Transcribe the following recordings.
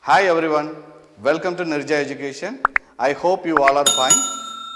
Hi everyone, welcome to Nirja Education. I hope you all are fine.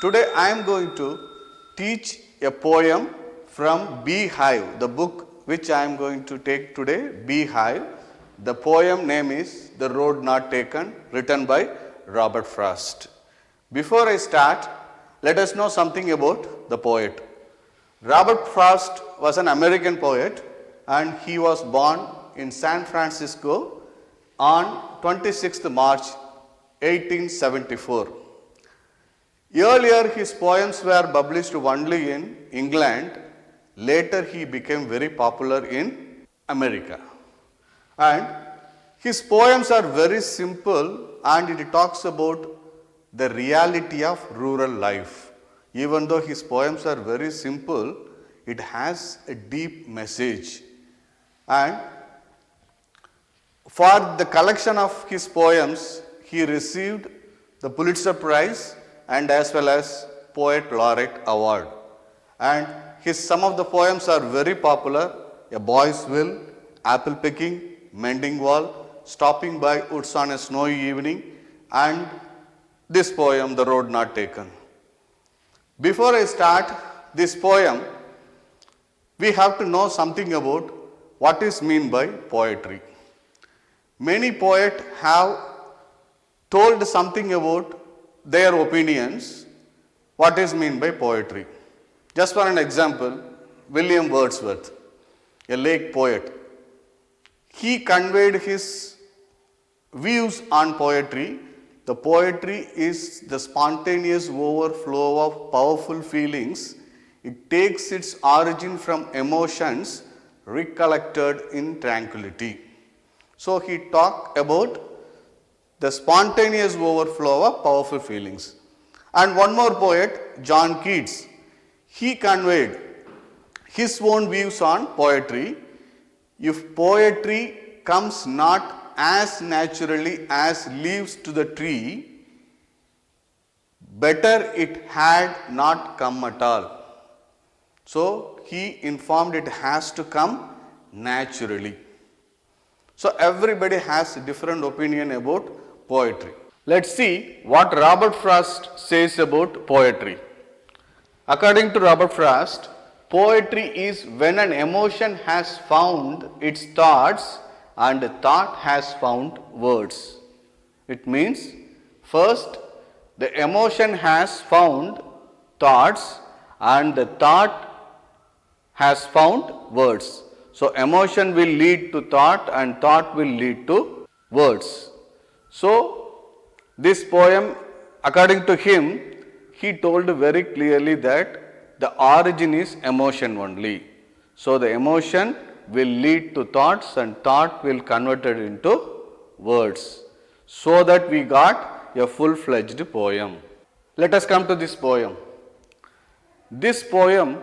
Today I am going to teach a poem from Beehive, the book which I am going to take today, Beehive. The poem name is The Road Not Taken, written by Robert Frost. Before I start, let us know something about the poet. Robert Frost was an American poet and he was born in San Francisco on 26th March 1874. Earlier his poems were published only in England. Later he became very popular in America. And his poems are very simple and it talks about the reality of rural life. Even though his poems are very simple, it has a deep message. And for the collection of his poems, he received the Pulitzer Prize and as well as Poet Laureate Award. And some of the poems are very popular: A Boy's Will, Apple Picking, Mending Wall, Stopping by Woods on a Snowy Evening, and this poem, The Road Not Taken. Before I start this poem, we have to know something about what is meant by poetry. Many poets have told something about their opinions, what is meant by poetry. Just for an example, William Wordsworth, a late poet, he conveyed his views on poetry. The poetry is the spontaneous overflow of powerful feelings. It takes its origin from emotions recollected in tranquility. So he talked about the spontaneous overflow of powerful feelings. And one more poet, John Keats, he conveyed his own views on poetry. If poetry comes not as naturally as leaves to the tree, better it had not come at all. So he informed it has to come naturally. So everybody has a different opinion about poetry. Let's see what Robert Frost says about poetry. According to Robert Frost, poetry is when an emotion has found its thoughts and a thought has found words. It means first the emotion has found thoughts and the thought has found words. So emotion will lead to thought and thought will lead to words. So this poem, according to him, he told very clearly that the origin is emotion only. So the emotion will lead to thoughts and thought will convert it into words. So that we got a full-fledged poem. Let us come to this poem. This poem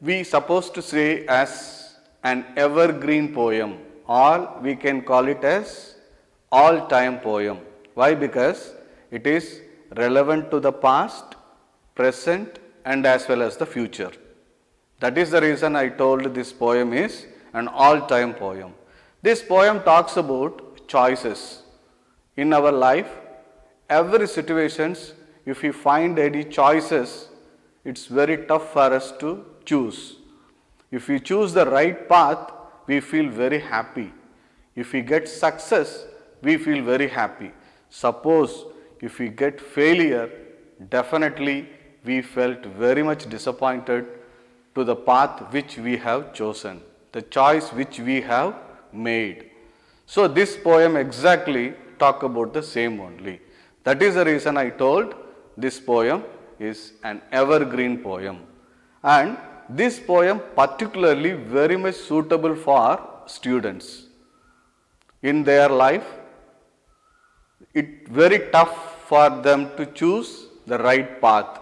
we supposed to say as an evergreen poem, or we can call it as all-time poem. Why? Because it is relevant to the past, present and as well as the future. That is the reason I told this poem is an all-time poem. This poem talks about choices. In our life, every situations, if we find any choices, it's very tough for us to choose. If we choose the right path, we feel very happy. If we get success, we feel very happy. Suppose if we get failure, definitely we felt very much disappointed to the path which we have chosen, the choice which we have made. So this poem exactly talk about the same only. That is the reason I told this poem is an evergreen poem. And this poem particularly very much suitable for students. In their life, it very tough for them to choose the right path,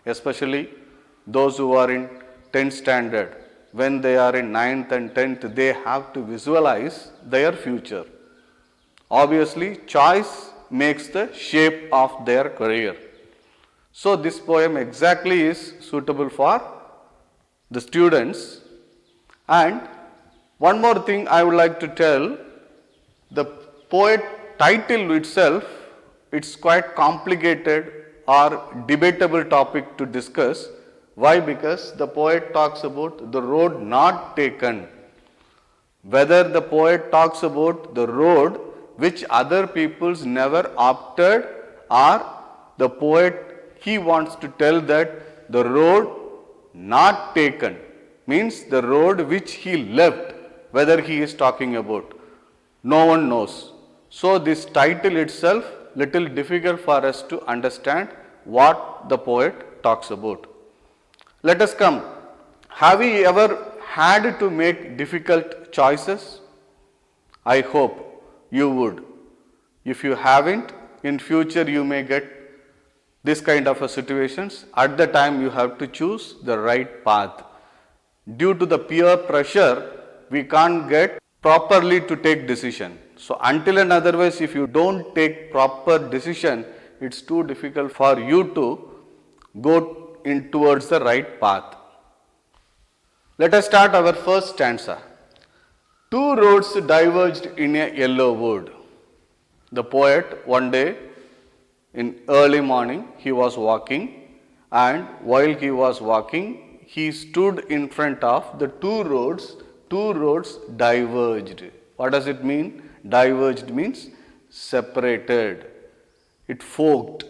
especially those who are in 10th standard. When they are in 9th and 10th, they have to visualize their future. Obviously, choice makes the shape of their career. So this poem exactly is suitable for the students. And one more thing I would like to tell, the poet title itself, it's quite complicated or debatable topic to discuss. Why? Because the poet talks about the road not taken. Whether the poet talks about the road which other peoples never opted, or the poet, he wants to tell that the road not taken means the road which he left, whether he is talking about. No one knows. So this title itself little difficult for us to understand what the poet talks about. Let us come. Have you ever had to make difficult choices? I hope you would. If you haven't, in future you may get this kind of a situations. At the time you have to choose the right path. Due to the peer pressure, we can't get properly to take decision. So until and otherwise, if you don't take proper decision, it's too difficult for you to go in towards the right path. Let us start our first stanza. Two roads diverged in a yellow wood. The poet, one day in early morning, he was walking, and while he was walking, he stood in front of the two roads diverged. What does it mean? Diverged means separated. It forked.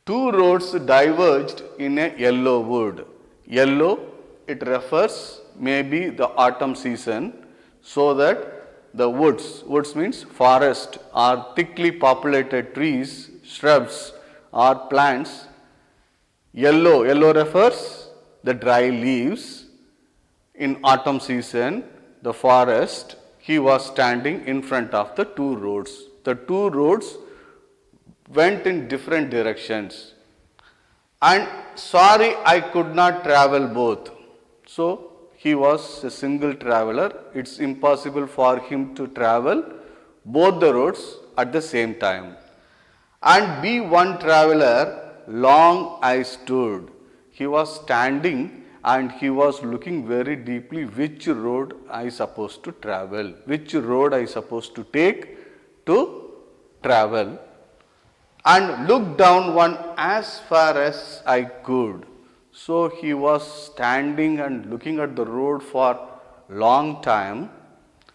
Two roads diverged in a yellow wood. Yellow, it refers maybe the autumn season, so that the woods means forest or thickly populated trees, shrubs or plants. Yellow refers the dry leaves. In autumn season, the forest, he was standing in front of the two roads. The two roads went in different directions. And sorry, I could not travel both. So he was a single traveler. It's impossible for him to travel both the roads at the same time. And be one traveler, long I stood. He was standing and he was looking very deeply which road I supposed to travel, which road I supposed to take to travel, and looked down one as far as I could. So he was standing and looking at the road for long time,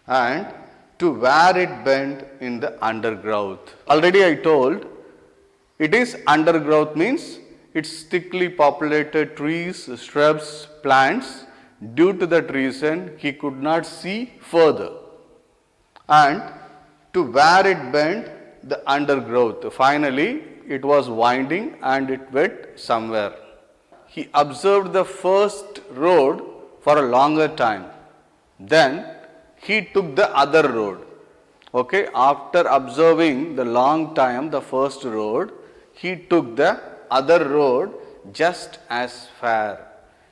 and to where it bent in the undergrowth. Already I told, it is undergrowth means it's thickly populated trees, shrubs, plants. Due to that reason, he could not see further. And to where it bent, the undergrowth. Finally, it was winding and it went somewhere. He observed the first road for a longer time. Then he took the other road. Okay, after observing the long time, the first road, he took the other road just as far.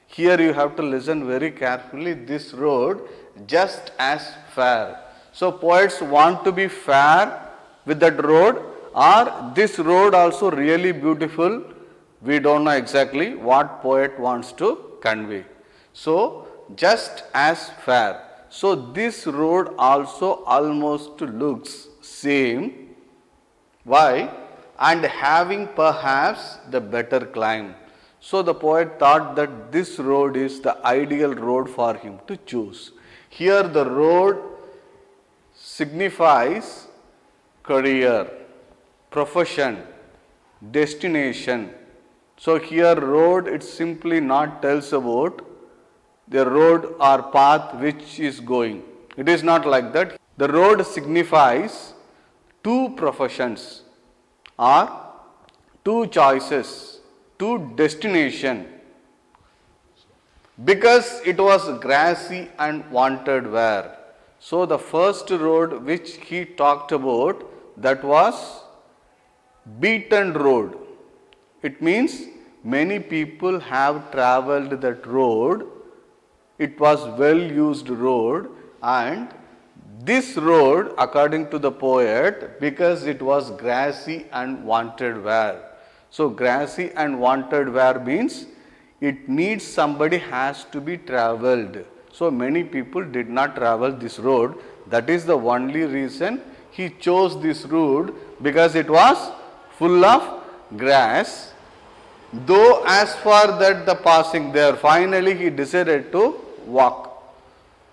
Here you have to listen very carefully, this road just as far. So poets want to be fair with that road, or this road also really beautiful. We don't know exactly what poet wants to convey. So just as fair. So this road also almost looks same. Why? And having perhaps the better climb. So the poet thought that this road is the ideal road for him to choose. Here the road signifies career, profession, destination. So here road, it simply not tells about the road or path which is going. It is not like that. The road signifies two professions or two choices, two destination, because it was grassy and wanted wear. So the first road which he talked about, that was beaten road. It means many people have travelled that road. It was well used road, and this road, according to the poet, because it was grassy and wanted wear. So grassy and wanted wear means it needs somebody has to be travelled. So many people did not travel this road. That is the only reason he chose this route because it was full of grass. Though as far that the passing there, finally he decided to walk.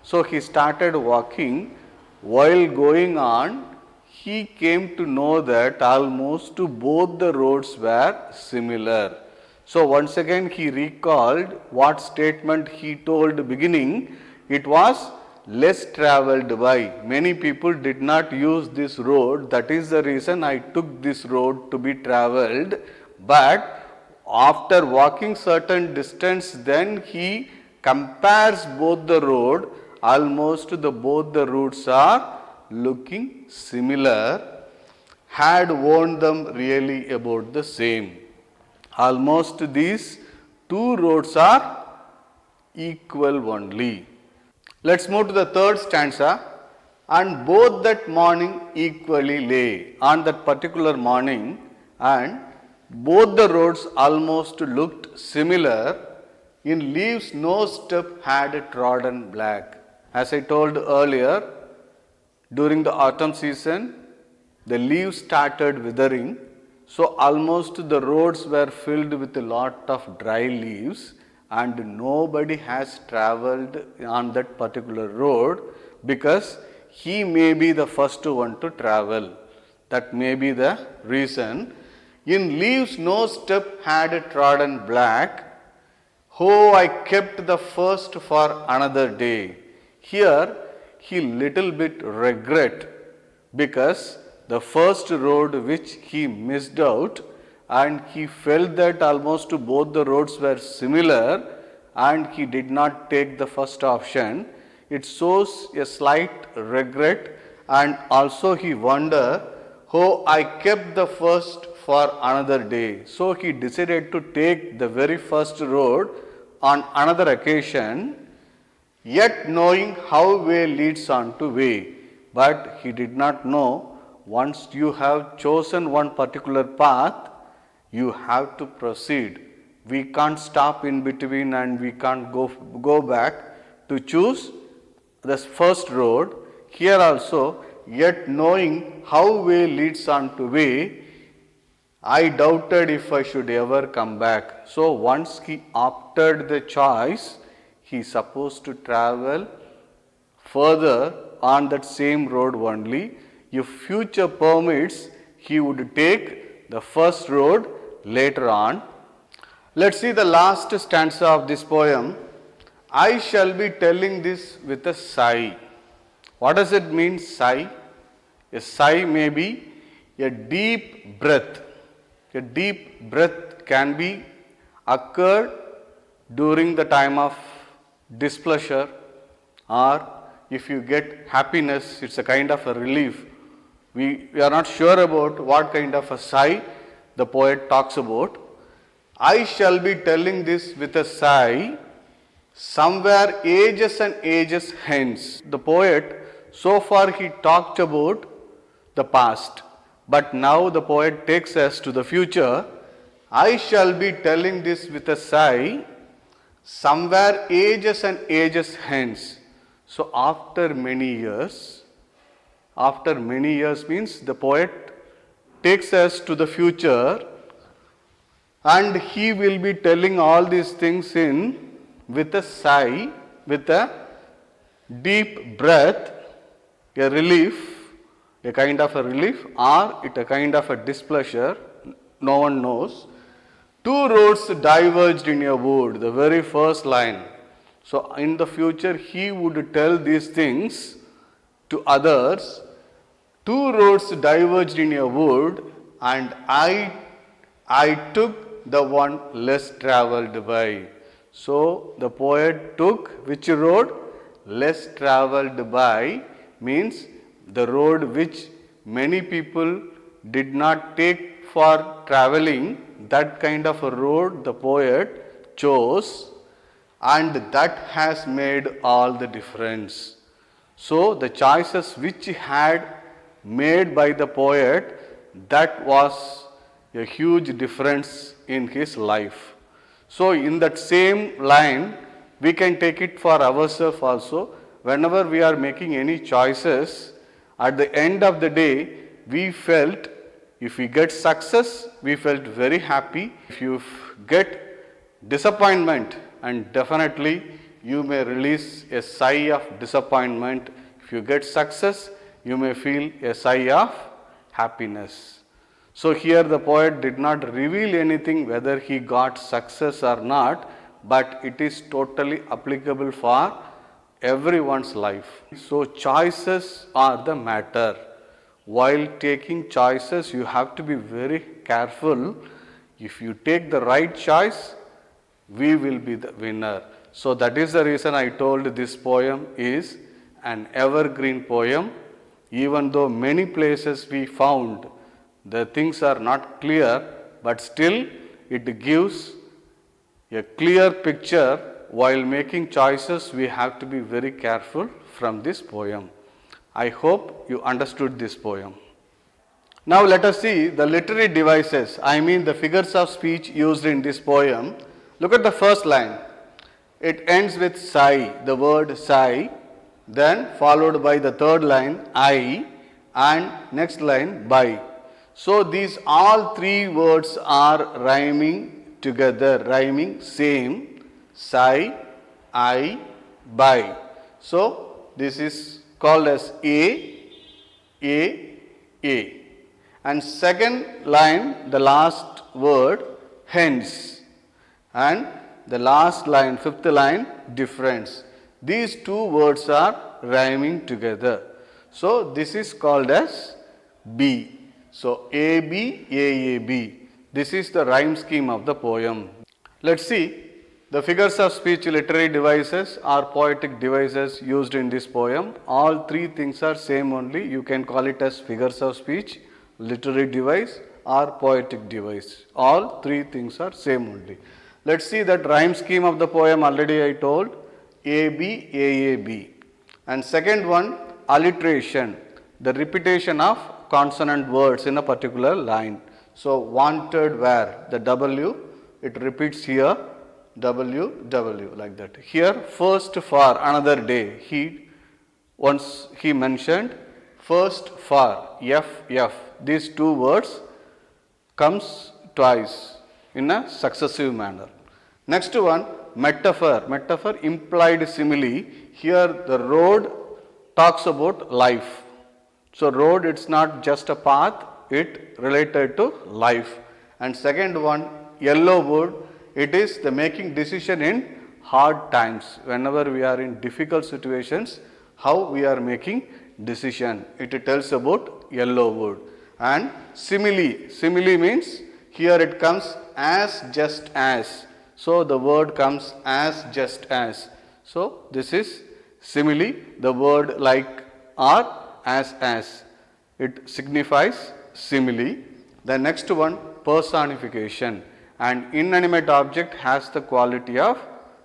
So he started walking. While going on, he came to know that almost both the roads were similar. So once again he recalled what statement he told beginning. It was less travelled by. Many people did not use this road. That is the reason I took this road to be travelled. But after walking certain distance, then he compares both the road. Almost both the routes are looking similar. Had warned them really about the same. Almost these two roads are equal only. Let's move to the third stanza. And both that morning equally lay. On that particular morning, and both the roads almost looked similar. In leaves no step had trodden black. As I told earlier, during the autumn season, the leaves started withering. So almost the roads were filled with a lot of dry leaves, and nobody has travelled on that particular road because he may be the first one to travel. That may be the reason. In leaves no step had trodden black. Oh, I kept the first for another day. Here he little bit regret because the first road which he missed out, and he felt that almost both the roads were similar and he did not take the first option. It shows a slight regret, and also he wonder, oh, I kept the first for another day. So he decided to take the very first road on another occasion, yet knowing how way leads on to way. But he did not know, once you have chosen one particular path, you have to proceed. We can't stop in between and we can't go back to choose the first road. Here also, yet knowing how way leads on to way, I doubted if I should ever come back. So once he opted the choice, he is supposed to travel further on that same road only. If future permits, he would take the first road later on. Let's see the last stanza of this poem. I shall be telling this with a sigh. What does it mean, sigh? A sigh may be a deep breath. A deep breath can be occurred during the time of displeasure, or if you get happiness, it's a kind of a relief. We are not sure about what kind of a sigh the poet talks about. I shall be telling this with a sigh, somewhere ages and ages hence. The poet, so far he talked about the past, but now the poet takes us to the future. I shall be telling this with a sigh, somewhere ages and ages hence. So after many years means the poet takes us to the future, and he will be telling all these things in with a sigh, with a deep breath, a relief, a kind of a relief, or it a kind of a displeasure, no one knows. Two roads diverged in a wood, the very first line. So in the future he would tell these things to others. Two roads diverged in a wood, and I took the one less travelled by. So the poet took which road? Less travelled by means the road which many people did not take for travelling. That kind of a road the poet chose, and that has made all the difference. So the choices which had made by the poet, that was a huge difference in his life. So in that same line, we can take it for ourselves also. Whenever we are making any choices, At the end of the day, we felt if we get success, we felt very happy. If you get disappointment, and definitely you may release a sigh of disappointment. If you get success, you may feel a sigh of happiness. So here the poet did not reveal anything whether he got success or not, but it is totally applicable for everyone's life. So choices are the matter. While taking choices, you have to be very careful. If you take the right choice, we will be the winner. So that is the reason I told this poem is an evergreen poem. Even though many places we found the things are not clear, but still it gives a clear picture. While making choices, we have to be very careful from this poem. I hope you understood this poem. Now let us see the literary devices, I mean the figures of speech used in this poem. Look at the first line. It ends with sai, the word sai, then followed by the third line I, and next line by. So these all three words are rhyming together, rhyming same, sai, I, by. So this is called as A. And second line, the last word, hence. And the last line, fifth line, difference. These two words are rhyming together. So this is called as B. So AB, AAB. This is the rhyme scheme of the poem. Let's see the figures of speech literary devices or poetic devices used in this poem. All three things are same only. You can call it as figures of speech, literary device or poetic device. All three things are same only. Let's see that rhyme scheme of the poem. Already I told AB, AAB. And second one, alliteration, the repetition of consonant words in a particular line. So wanted where, the W, it repeats here, W like that. Here first for another day, once he mentioned first for, F. These two words comes twice in a successive manner. Next one, metaphor, implied simile. Here the road talks about life. So road, it's not just a path, it related to life. And second one, yellow wood, it is the making decision in hard times. Whenever we are in difficult situations, how we are making decision. It tells about yellow wood. And simile means here it comes as, just as. So the word comes as, just as. So this is simile, the word like or as. It signifies simile. The next one, personification. An inanimate object has the quality of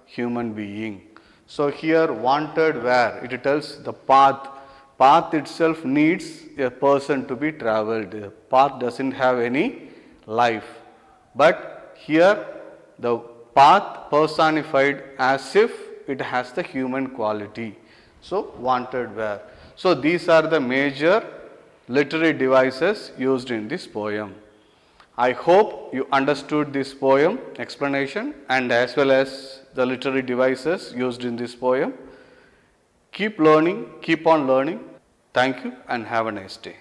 human being. So here wanted where, it tells the path. Path itself needs a person to be travelled. The path doesn't have any life. But here the path personified as if it has the human quality. So wanted where. So these are the major literary devices used in this poem. I hope you understood this poem explanation and as well as the literary devices used in this poem. Keep learning, keep on learning. Thank you and have a nice day.